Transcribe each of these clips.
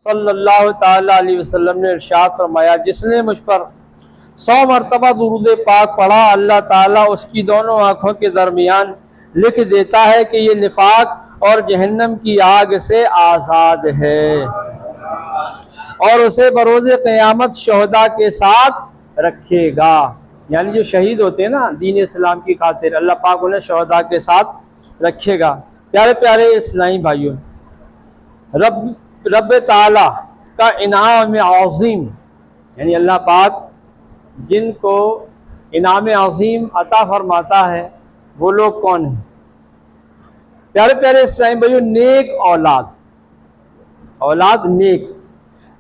صلی اللہ تعالیٰ علیہ وسلم نے ارشاد فرمایا، جس نے مجھ پر 100 مرتبہ درود پاک پڑھا، اللہ تعالیٰ اس کی دونوں آنکھوں کے درمیان لکھ دیتا ہے کہ یہ نفاق اور جہنم کی آگ سے آزاد ہے، اور اسے بروز قیامت شہداء کے ساتھ رکھے گا۔ یعنی جو شہید ہوتے ہیں نا دین اسلام کی خاطر، اللہ پاک انہیں شہداء کے ساتھ رکھے گا۔ پیارے پیارے اسلامی بھائیوں، رب تعالیٰ کا انعام عظیم، یعنی اللہ پاک جن کو انعام عظیم عطا فرماتا ہے وہ لوگ کون ہیں؟ پیارے پیارے اسلامی بھائیوں، نیک اولاد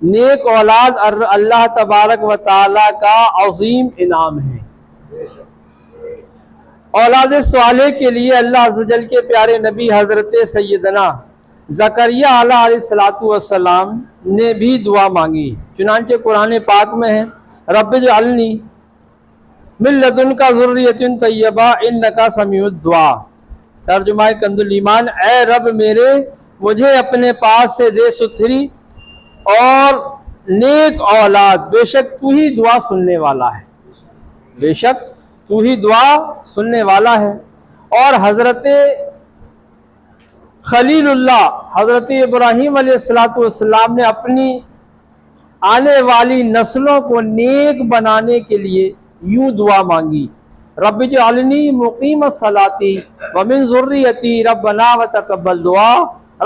نیک اولاد اللہ تبارک و تعالیٰ کا عظیم انعام ہے۔ اولاد صالح کے لیے اللہ عز و جل کے پیارے نبی حضرت سیدنا زکریا علیہ السلام نے بھی دعا مانگی، چنانچہ قرآن پاک میں ہے، رب اجعلنی من لدنک ذریۃ طیبہ انک سمیع الدعاء۔ ترجمہ کنز الایمان، اے رب میرے مجھے اپنے پاس سے دے ستھری اور نیک اولاد، بے شک تو ہی دعا سننے والا ہے، بے شک تو ہی دعا سننے والا ہے۔ اور حضرت خلیل اللہ حضرت ابراہیم علیہ السلام نے اپنی آنے والی نسلوں کو نیک بنانے کے لیے یوں دعا مانگی، رب اجعلنی مقیم الصلاۃ ومن ذریتی ربنا وتقبل دعا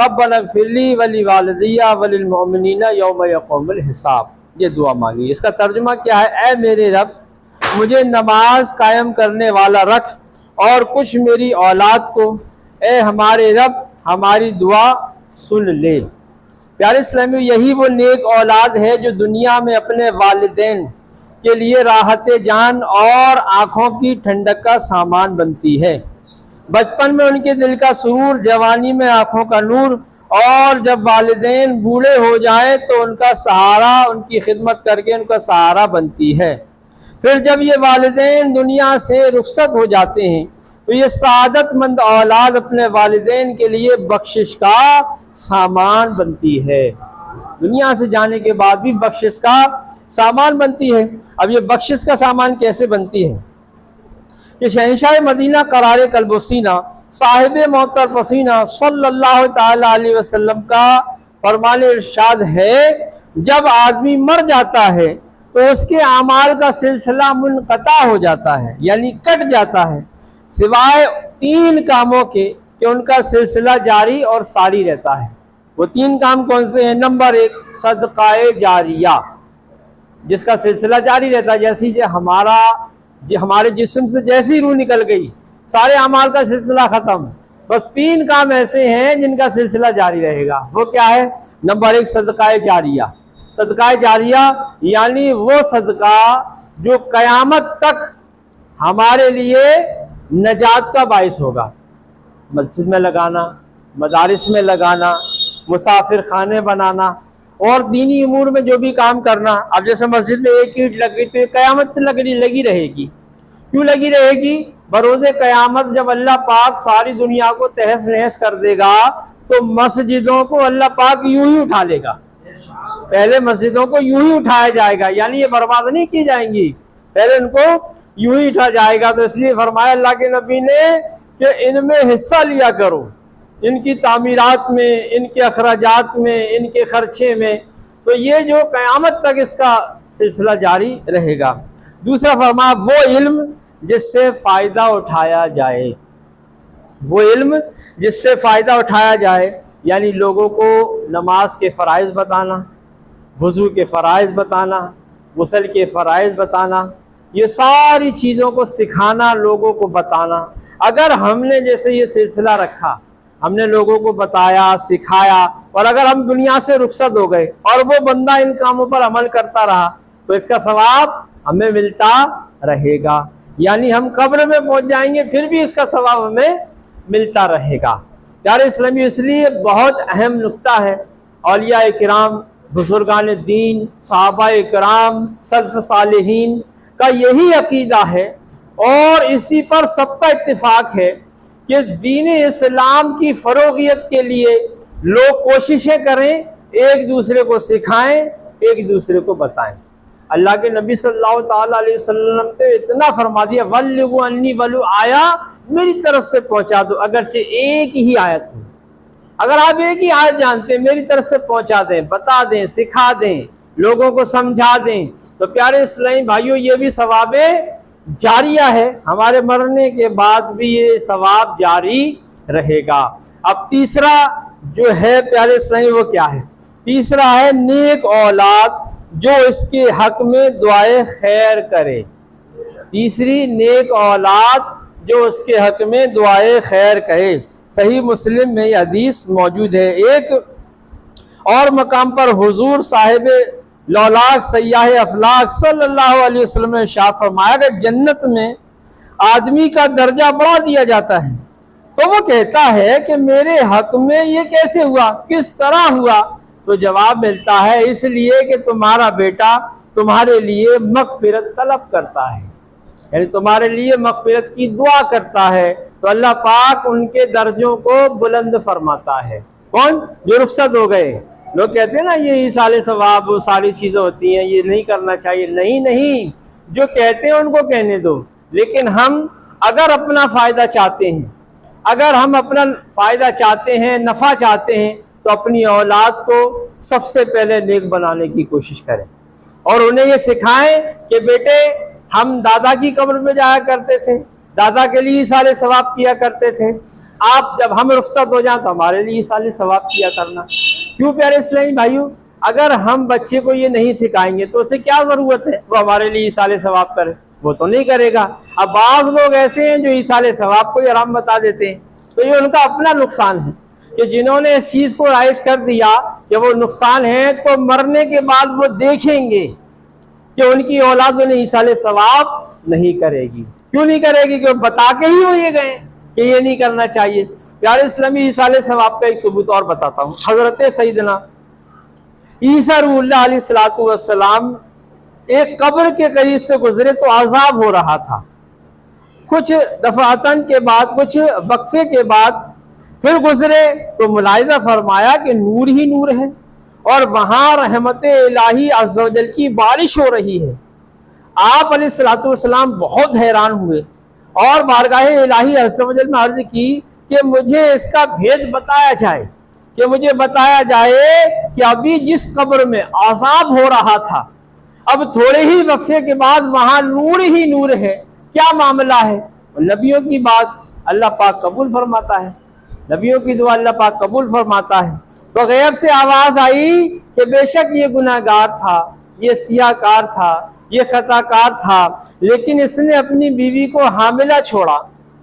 ربنا اغفر لی ولوالدی وللمؤمنین یوم یقوم الحساب۔ یہ دعا مانگی، اس کا ترجمہ کیا ہے؟ اے میرے رب مجھے نماز قائم کرنے والا رکھ اور کچھ میری اولاد کو، اے ہمارے رب ہماری دعا سن لے۔ پیارے اسلامیوں، یہی وہ نیک اولاد ہے جو دنیا میں اپنے والدین کے لیے راحت جان اور آنکھوں کی ٹھنڈک کا سامان بنتی ہے۔ بچپن میں ان کے دل کا سرور، جوانی میں آنکھوں کا نور، اور جب والدین بوڑھے ہو جائیں تو ان کا سہارا، ان کی خدمت کر کے ان کا سہارا بنتی ہے۔ پھر جب یہ والدین دنیا سے رخصت ہو جاتے ہیں تو یہ سعادت مند اولاد اپنے والدین کے لیے بخشش کا سامان بنتی ہے، دنیا سے جانے کے بعد بھی بخشش کا سامان بنتی ہے۔ اب یہ بخشش کا سامان کیسے بنتی ہے؟ کہ شہنشاہ مدینہ قرار قلب و سینہ صاحب معطر پسینہ صلی اللہ تعالی علیہ وسلم کا فرمان ارشاد ہے، جب آدمی مر جاتا ہے تو اس کے اعمال کا سلسلہ منقطع ہو جاتا ہے، یعنی کٹ جاتا ہے، سوائے 3 کاموں کے کہ ان کا سلسلہ جاری اور ساری رہتا ہے۔ وہ 3 کام کون سے ہیں؟ نمبر 1 صدقہ جاریہ، جس کا سلسلہ جاری رہتا ہے، جیسی ہمارے جسم سے جیسی روح نکل گئی سارے اعمال کا سلسلہ ختم، بس 3 کام ایسے ہیں جن کا سلسلہ جاری رہے گا۔ وہ کیا ہے؟ نمبر 1 صدقہ جاریہ۔ صدقہ جاریہ یعنی وہ صدقہ جو قیامت تک ہمارے لیے نجات کا باعث ہوگا، مسجد میں لگانا، مدارس میں لگانا، مسافر خانے بنانا اور دینی امور میں جو بھی کام کرنا۔ اب جیسے مسجد میں ایک اینٹ لگ گئی تو یہ قیامت لگی رہے گی۔ کیوں لگی رہے گی؟ بروز قیامت جب اللہ پاک ساری دنیا کو تہس نہس کر دے گا تو مسجدوں کو اللہ پاک یوں ہی اٹھا لے گا، پہلے مسجدوں کو یوں ہی اٹھایا جائے گا، یعنی یہ برباد نہیں کی جائیں گی، پہلے ان کو یوں ہی اٹھا جائے گا۔ تو اس لیے فرمایا اللہ کے نبی نے کہ ان میں حصہ لیا کرو، ان کی تعمیرات میں، ان کے اخراجات میں، ان کے خرچے میں، تو یہ جو قیامت تک اس کا سلسلہ جاری رہے گا۔ دوسرا فرمایا وہ علم جس سے فائدہ اٹھایا جائے، وہ علم جس سے فائدہ اٹھایا جائے، یعنی لوگوں کو نماز کے فرائض بتانا، وضو کے فرائض بتانا، غسل کے فرائض بتانا، یہ ساری چیزوں کو سکھانا، لوگوں کو بتانا۔ اگر ہم نے جیسے یہ سلسلہ رکھا، ہم نے لوگوں کو بتایا، سکھایا، اور اگر ہم دنیا سے رخصت ہو گئے اور وہ بندہ ان کاموں پر عمل کرتا رہا تو اس کا ثواب ہمیں ملتا رہے گا، یعنی ہم قبر میں پہنچ جائیں گے پھر بھی اس کا ثواب ہمیں ملتا رہے گا۔ پیارے اسلامی، اس لیے بہت اہم نقطہ ہے، اولیاء کرام، بزرگان دین، صحابہ کرام، سلف صالحین کا یہی عقیدہ ہے اور اسی پر سب کا اتفاق ہے کہ دین اسلام کی فروغیت کے لیے لوگ کوششیں کریں، ایک دوسرے کو سکھائیں، ایک دوسرے کو بتائیں۔ اللہ کے نبی صلی اللہ تعالیٰ علیہ وسلم نے اتنا فرما دیا، بلغوا عنی ولو آیا، میری طرف سے پہنچا دو اگرچہ ایک ہی آیت ہو۔ اگر آپ ایک ہی آیت جانتے ہیں، میری طرف سے پہنچا دیں، بتا دیں، سکھا دیں، لوگوں کو سمجھا دیں، تو پیارے اسلامی بھائیوں یہ بھی ثواب جاریہ ہے، ہمارے مرنے کے بعد بھی یہ ثواب جاری رہے گا۔ اب تیسرا جو ہے پیارے اسلامی وہ کیا ہے؟ تیسرا ہے نیک اولاد جو اس کے حق میں دعائے خیر کرے۔ تیسری نیک اولاد جو اس کے حق میں دعائے خیر کرے۔ صحیح مسلم میں یہ حدیث موجود ہے۔ ایک اور مقام پر حضور صاحب لولاک سیاح افلاک صلی اللہ علیہ وسلم نے ارشاد فرمایا کہ جنت میں آدمی کا درجہ بڑھا دیا جاتا ہے، تو وہ کہتا ہے کہ میرے حق میں یہ کیسے ہوا، کس طرح ہوا؟ تو جواب ملتا ہے اس لیے کہ تمہارا بیٹا تمہارے لیے مغفرت طلب کرتا ہے، یعنی تمہارے لیے مغفرت کی دعا کرتا ہے، تو اللہ پاک ان کے درجوں کو بلند فرماتا ہے۔ کون؟ جو رخصت ہو گئے۔ لوگ کہتے ہیں نا یہ ایصال ثواب وہ ساری چیزیں ہوتی ہیں، یہ نہیں کرنا چاہیے۔ نہیں، جو کہتے ہیں ان کو کہنے دو، لیکن ہم اگر اپنا فائدہ چاہتے ہیں، اگر ہم اپنا فائدہ چاہتے ہیں، نفع چاہتے ہیں، تو اپنی اولاد کو سب سے پہلے نیک بنانے کی کوشش کریں، اور انہیں یہ سکھائیں کہ بیٹے ہم دادا کی قبر میں جایا کرتے تھے، دادا کے لیے ایصال ثواب کیا کرتے تھے، آپ جب ہم رخصت ہو جائیں تو ہمارے لیے ایصال ثواب کیا کرنا۔ کیوں پیارے اسلامی بھائیوں؟ اگر ہم بچے کو یہ نہیں سکھائیں گے تو اسے کیا ضرورت ہے وہ ہمارے لیے ایصال ثواب کرے؟ وہ تو نہیں کرے گا۔ اب بعض لوگ ایسے ہیں جو ایصال ثواب کو حرام بتا دیتے ہیں، تو یہ ان کا اپنا نقصان ہے کہ جنہوں نے اس چیز کو رائج کر دیا کہ وہ نقصان ہے، تو مرنے کے بعد وہ دیکھیں گے کہ ان کی اولاد انہیں ایصال ثواب نہیں کرے گی۔ کیوں نہیں کرے گی؟ کہ وہ بتا کے ہی ہوئے گئے کہ یہ نہیں کرنا چاہیے۔ پیارے اسلامی ایصال ثواب کا ایک ثبوت اور بتاتا ہوں۔ حضرت سیدنا عیسیٰ روح اللہ علیہ السلام ایک قبر کے قریب سے گزرے تو عذاب ہو رہا تھا۔ کچھ دفعاتن کے بعد، کچھ وقفے کے بعد پھر گزرے تو ملاحظہ فرمایا کہ نور ہی نور ہے، اور وہاں رحمت الہی عز و جل کی بارش ہو رہی ہے۔ آپ علیہ السلام بہت حیران ہوئے اور بارگاہ الہی عز و جل میں عرض کی کہ مجھے اس کا بھید بتایا جائے، کہ مجھے بتایا جائے کہ ابھی جس قبر میں عذاب ہو رہا تھا، اب تھوڑے ہی وقفے کے بعد وہاں نور ہی نور ہے، کیا معاملہ ہے؟ نبیوں کی بات اللہ پاک قبول فرماتا ہے، نبیوں کی دعا اللہ پاک قبول فرماتا ہے۔ تو غیب سے آواز آئی کہ بے شک یہ گناہ گار تھا، یہ سیاہ کار تھا، یہ خطا کار تھا، لیکن اس نے اپنی بیوی کو حاملہ چھوڑا،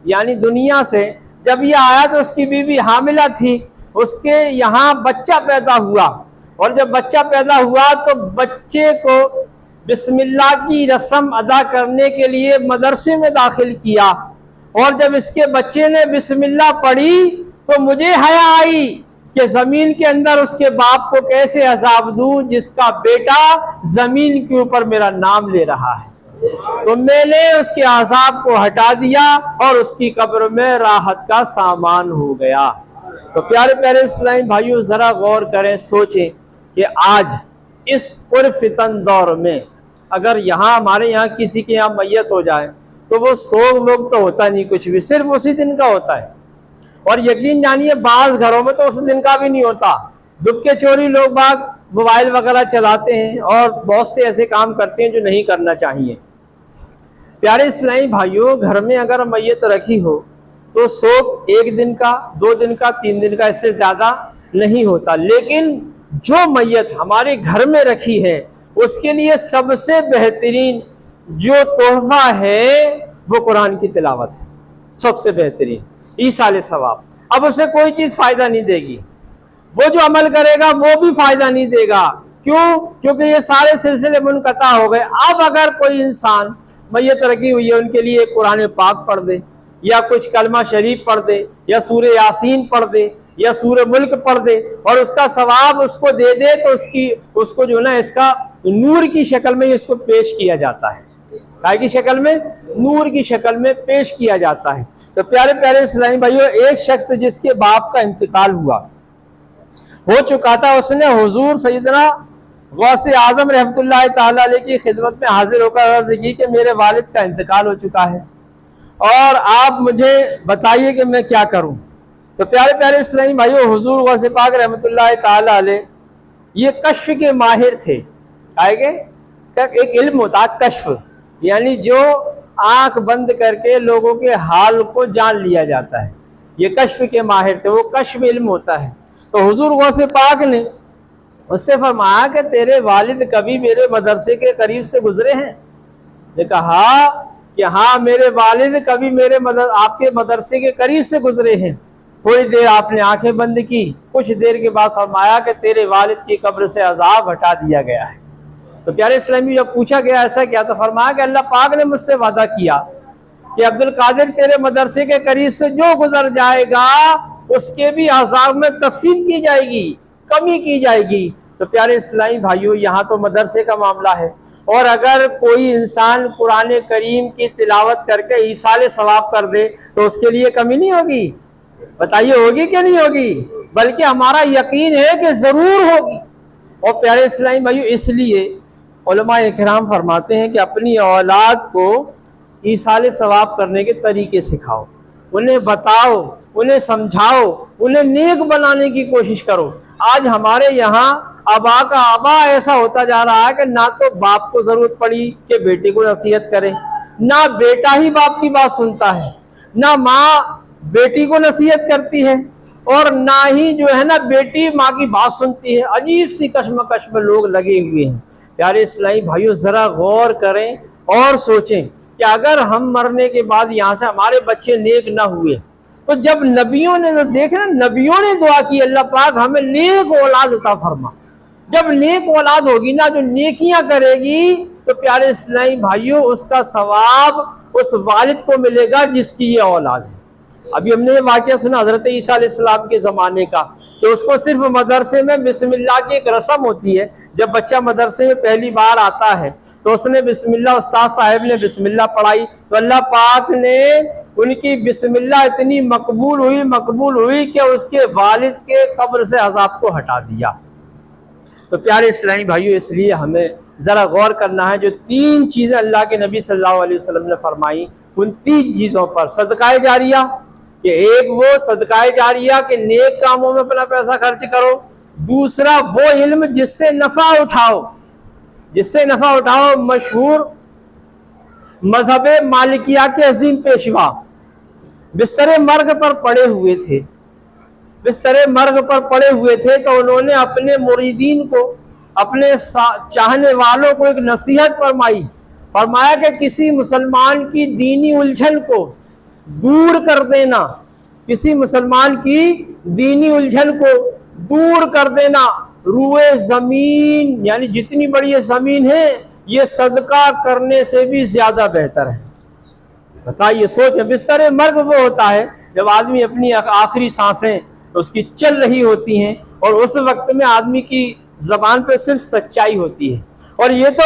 یعنی دنیا سے جب یہ آیا تو اس کی بیوی حاملہ تھی، اس کے یہاں بچہ پیدا ہوا، اور جب بچہ پیدا ہوا تو بچے کو بسم اللہ کی رسم ادا کرنے کے لیے مدرسے میں داخل کیا، اور جب اس کے بچے نے بسم اللہ پڑھی تو مجھے حیا آئی کہ زمین کے اندر اس کے باپ کو کیسے عذاب دوں جس کا بیٹا زمین کے اوپر میرا نام لے رہا ہے۔ تو میں نے اس کے عذاب کو ہٹا دیا اور اس کی قبر میں راحت کا سامان ہو گیا۔ تو پیارے پیارے اسلامی بھائیوں ذرا غور کریں، سوچیں کہ آج اس پرفتن دور میں اگر ہمارے یہاں کسی کے یہاں میت ہو جائے تو وہ سوگ ووگ تو ہوتا نہیں کچھ بھی، صرف اسی دن کا ہوتا ہے، اور یقین جانیے بعض گھروں میں تو اس دن کا بھی نہیں ہوتا۔ دبکے چوری لوگ باغ موبائل وغیرہ چلاتے ہیں اور بہت سے ایسے کام کرتے ہیں جو نہیں کرنا چاہیے۔ پیارے اسلامی بھائیوں گھر میں اگر میت رکھی ہو تو سوگ ایک دن کا، 2 دن کا، 3 دن کا، اس سے زیادہ نہیں ہوتا، لیکن جو میت ہمارے گھر میں رکھی ہے اس کے لیے سب سے بہترین جو تحفہ ہے وہ قرآن کی تلاوت ہے، سب سے بہترین ایصال ثواب۔ اب اسے کوئی چیز فائدہ نہیں دے گی، وہ جو عمل کرے گا وہ بھی فائدہ نہیں دے گا۔ کیوں؟ کیونکہ یہ سارے سلسلے منقطع ہو گئے۔ اب اگر کوئی انسان میت رکھی ہوئی ہے ان کے لیے قرآن پاک پڑھ دے، یا کچھ کلمہ شریف پڑھ دے، یا سورہ یاسین پڑھ دے، یا سورہ ملک پڑھ دے، اور اس کا ثواب اس کو دے دے، تو اس کو جو ہے نا اس کا نور کی شکل میں اس کو پیش کیا جاتا ہے، کائے کی شکل میں؟ نور کی شکل میں پیش کیا جاتا ہے۔ تو پیارے پیارے اسلامی بھائیوں ایک شخص جس کے باپ کا انتقال ہوا ہو چکا تھا، اس نے حضور سیدنا غوث اعظم رحمۃ اللہ تعالیٰ علیہ کی خدمت میں حاضر ہو کر عرض کی کہ میرے والد کا انتقال ہو چکا ہے اور آپ مجھے بتائیے کہ میں کیا کروں۔ تو پیارے پیارے اسلامی بھائیو، حضور غوث پاک رحمۃ اللہ تعالیٰ علیہ یہ کشف کے ماہر تھے۔ ایک علم ہوتا کشف، یعنی جو آنکھ بند کر کے لوگوں کے حال کو جان لیا جاتا ہے، یہ کشف کے ماہر تھے، وہ کشف علم ہوتا ہے۔ تو حضور غوث پاک نے اس سے فرمایا کہ تیرے والد کبھی میرے مدرسے کے قریب سے گزرے ہیں؟ نے کہا کہ ہاں میرے والد کبھی آپ کے مدرسے کے قریب سے گزرے ہیں۔ تھوڑی دیر آپ نے آنکھیں بند کی، کچھ دیر کے بعد فرمایا کہ تیرے والد کی قبر سے عذاب ہٹا دیا گیا ہے۔ تو پیارے اسلامی جب پوچھا گیا ایسا کیا، تو فرمایا کہ اللہ پاک نے مجھ سے وعدہ کیا کہ عبد القادر تیرے مدرسے کے قریب سے جو گزر جائے گا اس کے بھی عذاب میں تخفیف کی جائے گی، کمی کی جائے گی۔ تو پیارے اسلامی بھائیوں، یہاں تو مدرسے کا معاملہ ہے، اور اگر کوئی انسان قرآن کریم کی تلاوت کر کے ایصال ثواب کر دے تو اس کے لیے کمی نہیں ہوگی؟ بتائیے ہوگی کہ نہیں ہوگی؟ بلکہ ہمارا یقین ہے کہ ضرور ہوگی۔ اور پیارے اسلامی بھائیوں، اس لیے علماء اکرام فرماتے ہیں کہ اپنی اولاد کو ایصال ثواب کرنے کے طریقے سکھاؤ، انہیں بتاؤ، انہیں سمجھاؤ، انہیں نیک بنانے کی کوشش کرو۔ آج ہمارے یہاں آبا کا آبا ایسا ہوتا جا رہا ہے کہ نہ تو باپ کو ضرورت پڑی کہ بیٹے کو نصیحت کرے، نہ بیٹا ہی باپ کی بات سنتا ہے، نہ ماں بیٹی کو نصیحت کرتی ہے، اور نہ ہی جو ہے نا بیٹی ماں کی بات سنتی ہے۔ عجیب سی کشمکش میں لوگ لگے ہوئے ہیں۔ پیارے اسلامی بھائیوں، ذرا غور کریں اور سوچیں کہ اگر ہم مرنے کے بعد یہاں سے ہمارے بچے نیک نہ ہوئے تو جب نبیوں نے دیکھا نا، نبیوں نے دعا کی اللہ پاک ہمیں نیک اولاد عطا فرما۔ جب نیک اولاد ہوگی نا، جو نیکیاں کرے گی، تو پیارے اسلامی بھائیوں اس کا ثواب اس والد کو ملے گا جس کی یہ اولاد ہے۔ ابھی ہم نے یہ واقعہ سنا حضرت عیسیٰ علیہ السلام کے زمانے کا، کہ اس کو صرف مدرسے میں بسم اللہ کی ایک رسم ہوتی ہے۔ جب بچہ مدرسے میں پہلی بار آتا ہے تو اس نے بسم اللہ، استاد صاحب نے بسم اللہ پڑھائی، تو اللہ پاک نے ان کی بسم اللہ اتنی مقبول ہوئی کہ اس کے والد کے قبر سے عذاب کو ہٹا دیا۔ تو پیارے اسلامی بھائیوں، اس لیے ہمیں ذرا غور کرنا ہے۔ جو 3 چیزیں اللہ کے نبی صلی اللہ علیہ وسلم نے فرمائی، ان 3 چیزوں پر صدقہ جاریہ، کہ ایک وہ صدقہ جاریہ کہ نیک کاموں میں اپنا پیسہ خرچ کرو، دوسرا وہ علم جس سے نفع اٹھاؤ۔ مشہور مذہب مالکیہ کے عظیم پیشوا بستر مرگ پر پڑے ہوئے تھے تو انہوں نے اپنے مریدین کو، اپنے چاہنے والوں کو ایک نصیحت فرمایا کہ کسی مسلمان کی دینی الجھن کو دور کر دینا، روئے زمین یعنی جتنی بڑی یہ زمین ہے، یہ صدقہ کرنے سے بھی زیادہ بہتر ہے۔ بتائیے، سوچیں، بستر مرگ وہ ہوتا ہے جب آدمی اپنی آخری سانسیں اس کی چل رہی ہوتی ہیں، اور اس وقت میں آدمی کی زبان پہ صرف سچائی ہوتی ہے۔ اور یہ تو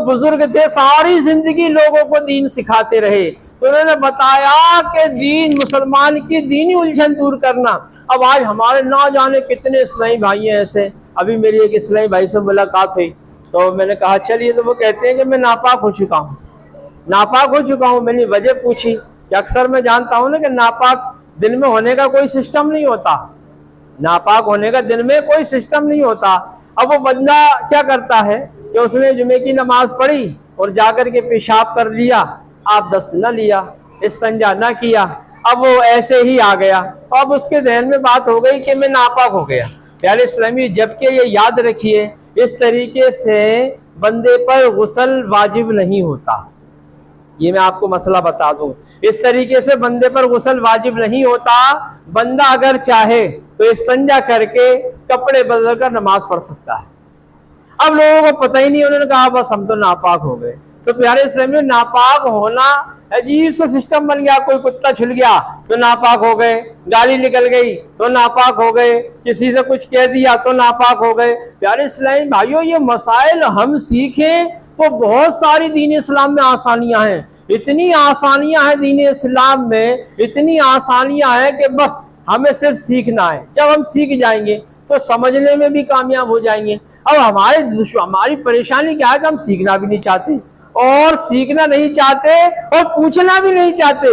بزرگ تھے، ساری زندگی لوگوں کو دین سکھاتے رہے، تو انہوں نے بتایا کہ مسلمان کی دینی الجھن دور کرنا۔ اب آج ہمارے نہ جانے کتنے اسلامی بھائی ہیں ایسے۔ ابھی میری ایک اسلامی بھائی سے ملاقات ہوئی تو میں نے کہا چلیے، تو وہ کہتے ہیں کہ میں ناپاک ہو چکا ہوں۔ میں نے وجہ پوچھی کہ اکثر میں جانتا ہوں نا کہ ناپاک دن میں ہونے کا کوئی سسٹم نہیں ہوتا، ناپاک ہونے کا دن میں کوئی سسٹم نہیں ہوتا۔ اب وہ بندہ کیا کرتا ہے کہ اس نے جمعے کی نماز پڑھی اور جا کر کے پیشاب کر لیا، آپ دست نہ لیا، استنجا نہ کیا، اب وہ ایسے ہی آ گیا، اب اس کے ذہن میں بات ہو گئی کہ میں ناپاک ہو گیا۔ پیارے اسلامی، جبکہ یہ یاد رکھیے، اس طریقے سے بندے پر غسل واجب نہیں ہوتا۔ یہ میں آپ کو مسئلہ بتا دوں، اس طریقے سے بندے پر غسل واجب نہیں ہوتا۔ بندہ اگر چاہے تو استنجا کر کے کپڑے بدل کر نماز پڑھ سکتا ہے۔ اب لوگوں کو پتہ ہی نہیں، انہوں نے کہا بس ہم تو ناپاک ہو گئے۔ تو پیارے اسلامی، ناپاک ہونا عجیب سا سسٹم بن گیا۔ کوئی کتا چھل گیا تو ناپاک ہو گئے، گالی نکل گئی تو ناپاک ہو گئے، کسی سے کچھ کہہ دیا تو ناپاک ہو گئے۔ پیارے اسلامی بھائیوں، یہ مسائل ہم سیکھیں تو بہت ساری دین اسلام میں آسانیاں ہیں، اتنی آسانیاں ہیں دین اسلام میں، اتنی آسانیاں ہیں کہ بس ہمیں صرف سیکھنا ہے. جب ہم سیکھ جائیں گے تو سمجھنے میں بھی کامیاب ہو جائیں گے. اب ہماری پریشانی کیا ہے کہ ہم سیکھنا بھی نہیں چاہتے، اور سیکھنا نہیں چاہتے اور پوچھنا بھی نہیں چاہتے.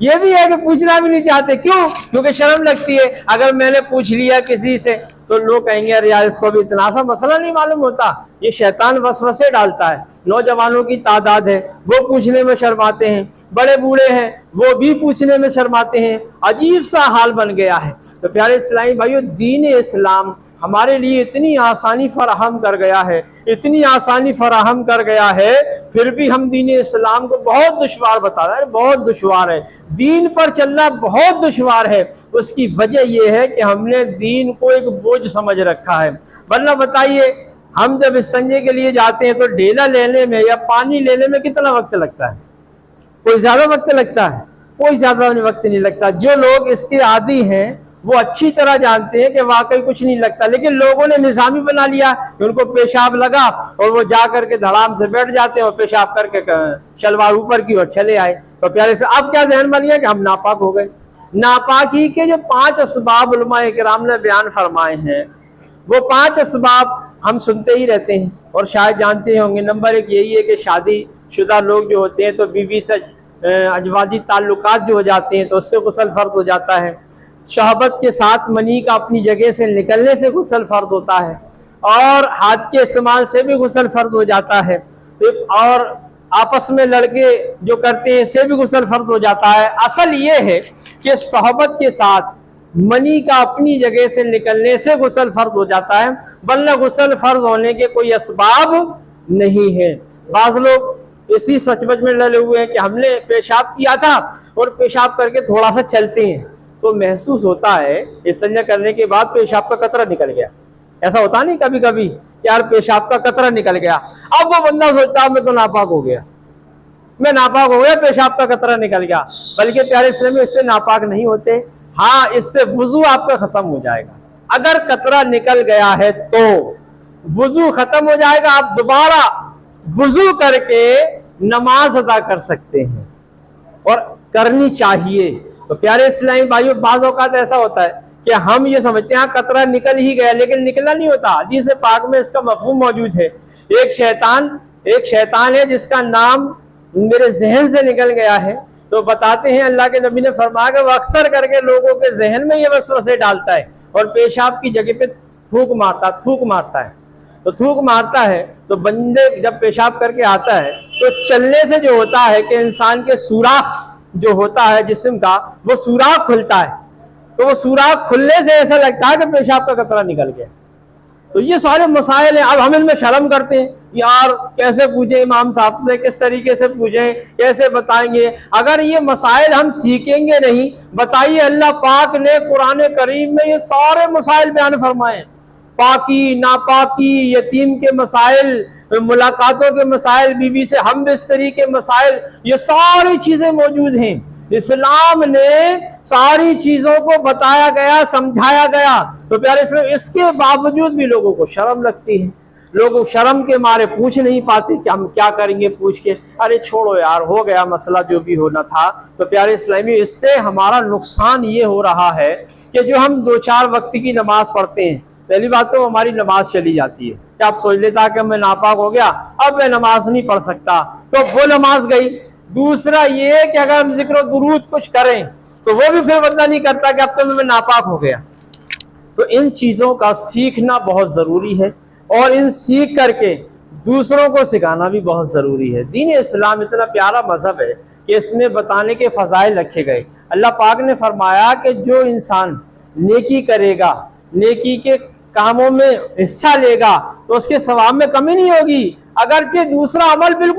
یہ بھی ہے کہ پوچھنا بھی نہیں چاہتے. کیوں؟ کیونکہ شرم لگتی ہے. اگر میں نے پوچھ لیا کسی سے تو لوگ کہیں گے ارے یار اس کو بھی اتنا سا مسئلہ نہیں معلوم ہوتا. یہ شیطان وسوسے ڈالتا ہے. نوجوانوں کی تعداد ہے وہ پوچھنے میں شرماتے ہیں، بڑے بوڑھے ہیں وہ بھی پوچھنے میں شرماتے ہیں. عجیب سا حال بن گیا ہے. تو پیارے اسلامی بھائیو، دین اسلام ہمارے لیے اتنی آسانی فراہم کر گیا ہے، اتنی آسانی فراہم کر گیا ہے، پھر بھی ہم دین اسلام کو بہت دشوار بتا رہے ہیں. بہت دشوار ہے، دین پر چلنا بہت دشوار ہے. اس کی وجہ یہ ہے کہ ہم نے دین کو ایک بوجھ سمجھ رکھا ہے. ورنہ بتائیے، ہم جب استنجے کے لیے جاتے ہیں تو ڈیلا لینے میں یا پانی لینے میں کتنا وقت لگتا ہے؟ کوئی زیادہ وقت لگتا ہے؟ کوئی زیادہ وقت نہیں لگتا. جو لوگ اس کے عادی ہیں وہ اچھی طرح جانتے ہیں کہ واقعی کچھ نہیں لگتا، لیکن لوگوں نے نظام ہی بنا لیا کہ ان کو پیشاب لگا اور وہ جا کر کے دھڑام سے بیٹھ جاتے ہیں اور پیشاب کر کے شلوار اوپر کی اور چلے آئے. تو پیارے سے اب کیا ذہن بن گیا کہ ہم ناپاک ہو گئے. ناپاکی کے جو 5 اسباب علماء کرام نے بیان فرمائے ہیں، وہ 5 اسباب ہم سنتے ہی رہتے ہیں اور شاید جانتے ہوں گے. نمبر 1 یہی ہے کہ شادی شدہ لوگ جو ہوتے ہیں تو بیوی سے ازواجی تعلقات جو ہو جاتے ہیں تو اس سے غسل فرض ہو جاتا ہے. شہوت کے ساتھ منی کا اپنی جگہ سے نکلنے سے غسل فرض ہوتا ہے، اور ہاتھ کے استعمال سے بھی غسل فرض ہو جاتا ہے، اور آپس میں لڑکے جو کرتے ہیں اس سے بھی غسل فرض ہو جاتا ہے. اصل یہ ہے کہ صحبت کے ساتھ منی کا اپنی جگہ سے نکلنے سے غسل فرض ہو جاتا ہے، ورنہ غسل فرض ہونے کے کوئی اسباب نہیں ہے. بعض لوگ اسی سچ بچ میں ڈلے ہوئے ہیں کہ ہم نے پیشاب کیا تھا اور پیشاب کر کے تھوڑا سا چلتے ہیں تو محسوس ہوتا ہے استنجا کرنے کے بعد پیشاب کا قطرہ نکل گیا. ایسا ہوتا نہیں کبھی کبھی کہ یار پیشاب کا قطرہ نکل گیا. اب وہ بندہ سوچتا ہے میں تو ناپاک ہو گیا، میں ناپاک ہو گیا، پیشاب کا قطرہ نکل گیا. بلکہ پیارے اسلامی اس سے ناپاک نہیں ہوتے. ہاں، اس سے وضو آپ کا ختم ہو جائے گا. اگر قطرہ نکل گیا ہے تو وضو ختم ہو جائے گا. آپ دوبارہ وضو کر کے نماز ادا کر سکتے ہیں، اور کرنی چاہیے. تو پیارے اسلامی بھائیو، بعض اوقات ایسا ہوتا ہے کہ ہم یہ سمجھتے ہیں قطرہ نکل ہی گیا، لیکن نکلا نہیں ہوتا. حدیث پاک میں اس کا مفہوم موجود ہے. ایک شیطان ہے جس کا نام میرے ذہن سے نکل گیا ہے. تو بتاتے ہیں اللہ کے نبی نے فرمایا کہ وہ اکثر کر کے لوگوں کے ذہن میں یہ وسوسے ڈالتا ہے اور پیشاب کی جگہ پہ تھوک مارتا ہے. تو تھوک مارتا ہے تو بندے جب پیشاب کر کے آتا ہے تو چلنے سے جو ہوتا ہے کہ انسان کے سوراخ جو ہوتا ہے جسم کا، وہ سوراخ کھلتا ہے. تو وہ سوراخ کھلنے سے ایسا لگتا ہے کہ پیشاب کا قطرہ نکل گیا. تو یہ سارے مسائل ہیں. اب ہم ان میں شرم کرتے ہیں، یار کیسے پوچھیں امام صاحب سے، کس طریقے سے پوچھیں، کیسے بتائیں گے. اگر یہ مسائل ہم سیکھیں گے نہیں، بتائیے اللہ پاک نے قرآن کریم میں یہ سارے مسائل بیان فرمائے. پاکی، ناپاکی، یتیم کے مسائل، ملاقاتوں کے مسائل، بیوی سے ہم بستری کے مسائل، یہ ساری چیزیں موجود ہیں. اسلام نے ساری چیزوں کو بتایا گیا، سمجھایا گیا. تو پیارے اسلام، اس کے باوجود بھی لوگوں کو شرم لگتی ہے. لوگ شرم کے مارے پوچھ نہیں پاتے کہ ہم کیا کریں گے پوچھ کے. ارے چھوڑو یار، ہو گیا مسئلہ جو بھی ہونا تھا. تو پیارے اسلامی، اس سے ہمارا نقصان یہ ہو رہا ہے کہ جو ہم 2-4 وقت کی نماز پڑھتے ہیں، پہلی بات تو ہماری نماز چلی جاتی ہے کہ آپ سوچ لیتا کہ میں ناپاک ہو گیا، اب میں نماز نہیں پڑھ سکتا، تو وہ نماز گئی. دوسرا یہ کہ اگر ہم ذکر و درود کچھ کریں تو وہ بھی پھر بندہ نہیں کرتا کہ اب تو میں ناپاک ہو گیا. تو ان چیزوں کا سیکھنا بہت ضروری ہے، اور ان سیکھ کر کے دوسروں کو سکھانا بھی بہت ضروری ہے. دین اسلام اتنا پیارا مذہب ہے کہ اس میں بتانے کے فضائل رکھے گئے. اللہ پاک نے فرمایا کہ جو انسان نیکی کرے گا، نیکی کے کاموں میں حصہ لے گا تو اس کے ثواب میں کمی نہیں ہوگی، اگرچہ دوسرا عمل بالکل